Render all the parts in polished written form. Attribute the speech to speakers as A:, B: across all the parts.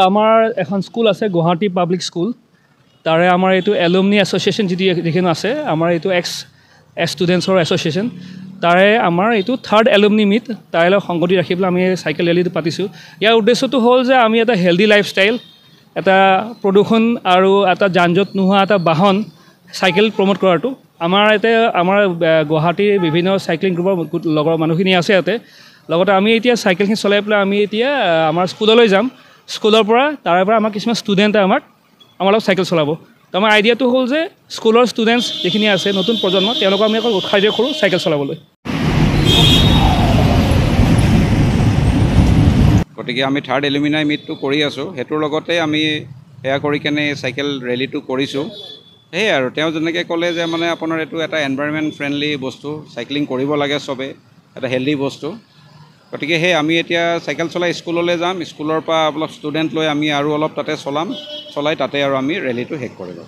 A: আমাৰ এখন স্কুল আছে গুৱাহাটী পাব্লিক স্কুল তাৰে আমাৰ এইটো এলুমনি এছ'চিয়েশ্যন যিখন আছে আমাৰ এইটো এক্স ষ্টুডেণ্টছৰ এছ'চিয়েশ্যন তাৰে আমাৰ এইটো থাৰ্ড এলুমনি মিট তাৰে লগত সংগতি ৰাখি পেলাই আমি চাইকেল ৰেলীটো পাতিছোঁ। ইয়াৰ উদ্দেশ্যটো হ'ল যে আমি এটা হেল্ডি লাইফষ্টাইল এটা প্ৰদূষণ আৰু এটা যান জঁট নোহোৱা এটা বাহন চাইকেল প্ৰমোট কৰাটো আমাৰ গুৱাহাটীৰ বিভিন্ন চাইক্লিং গ্ৰুপৰ লগৰ মানুহখিনি আছে ইয়াতে লগতে আমি এতিয়া চাইকেলখিনি চলাই পেলাই আমি এতিয়া আমাৰ স্কুললৈ যাম। স্কুলৰ পৰা তাৰে পৰা আমাৰ কিছুমান ষ্টুডেণ্টে আমাৰ লগত চাইকেল চলাব। তো আমাৰ আইডিয়াটো হ'ল যে স্কুলৰ ষ্টুডেণ্টছ যিখিনি আছে নতুন প্ৰজন্ম তেওঁলোকক আমি অকল উৎসাহিত কৰোঁ চাইকেল চলাবলৈ।
B: গতিকে আমি থাৰ্ড এলুমিনাই মিটটো কৰি আছোঁ, সেইটোৰ লগতে আমি সেয়া কৰি কেনে চাইকেল ৰেলীটো কৰিছোঁ। সেয়াই আৰু তেওঁ যেনেকৈ ক'লে যে মানে আপোনাৰ এইটো এটা এনভাইৰনমেণ্ট ফ্ৰেণ্ডলি বস্তু, চাইক্লিং কৰিব লাগে চবে, এটা হেল্ডি বস্তু। গতিকে আমি এতিয়া চাইকেল চলাই স্কুললৈ যাম, স্কুলৰ পৰা অলপ ষ্টুডেণ্ট লৈ আমি আৰু অলপ তাতে চলাই তাতে আৰু আমি ৰেলীটো শেষ কৰিব।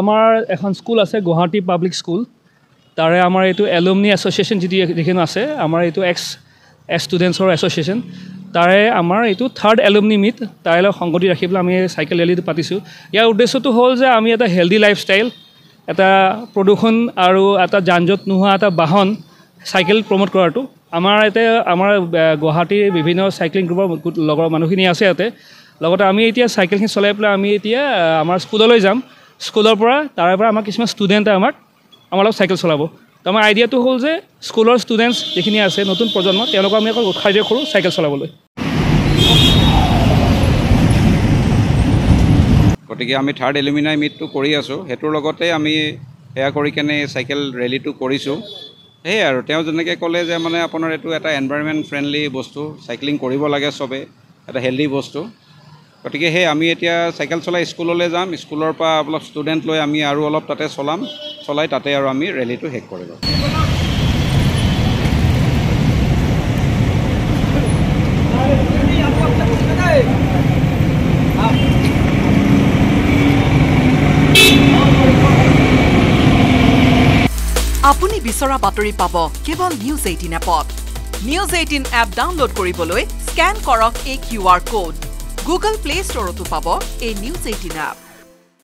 A: আমাৰ এখন স্কুল আছে গুৱাহাটী পাব্লিক স্কুল তাৰে আমাৰ এইটো এলুমনি এছ'চিয়েশ্যন যিখন আছে আমাৰ এইটো এক্স ষ্টুডেণ্টছৰ এছ'চিয়েশ্যন তাৰে আমাৰ এইটো থাৰ্ড এলুমনি মিট তাৰে লগত সংগতি ৰাখি পেলাই আমি চাইকেল ৰেলীটো পাতিছোঁ। ইয়াৰ উদ্দেশ্যটো হ'ল যে আমি এটা হেল্ডি লাইফষ্টাইল এটা প্ৰদূষণ আৰু এটা যান জঁট নোহোৱা এটা বাহন চাইকেল প্ৰমোট কৰাটো আমাৰ গুৱাহাটীৰ বিভিন্ন চাইক্লিং গ্ৰুপৰ লগৰ মানুহখিনি আছে ইয়াতে লগতে আমি এতিয়া চাইকেলখিনি চলাই পেলাই আমি এতিয়া আমাৰ স্কুললৈ যাম। স্কুলৰ পৰা তাৰে পৰা আমাৰ কিছুমান ষ্টুডেণ্টে আমাৰ লগত চাইকেল চলাব। তো আমাৰ আইডিয়াটো হ'ল যে স্কুলৰ ষ্টুডেণ্টছ যিখিনি আছে নতুন প্ৰজন্ম তেওঁলোকক আমি অকল উৎসাহিত কৰোঁ চাইকেল চলাবলৈ।
B: গতিকে আমি থাৰ্ড এলুমিনাই মিটটো কৰি আছোঁ, সেইটোৰ লগতে আমি সেয়া কৰি কেনে চাইকেল ৰেলীটো কৰিছোঁ। সেয়াই আৰু তেওঁ যেনেকৈ ক'লে যে মানে আপোনাৰ এইটো এটা এনভাইৰনমেণ্ট ফ্ৰেণ্ডলি বস্তু, চাইক্লিং কৰিব লাগে চবে, এটা হেল্ডি বস্তু। গতিকে আমি এতিয়া চাইকেল চলাই স্কুললৈ যাম, স্কুলৰ পৰা অলপ ষ্টুডেণ্ট লৈ আমি আৰু অলপ তাতে চলাই তাতে আৰু আমি ৰেলীটো শেষ কৰিব।
C: আপুনি বিচৰা বাতৰি পাব কেৱল নিউজ 18 এপত। নিউজ 18 এপ ডাউনলোড কৰিবলৈ স্কেন কৰক এই QR কোড। গুগল প্লে ষ্টৰতো পাব এই নিউজ 18 এপ।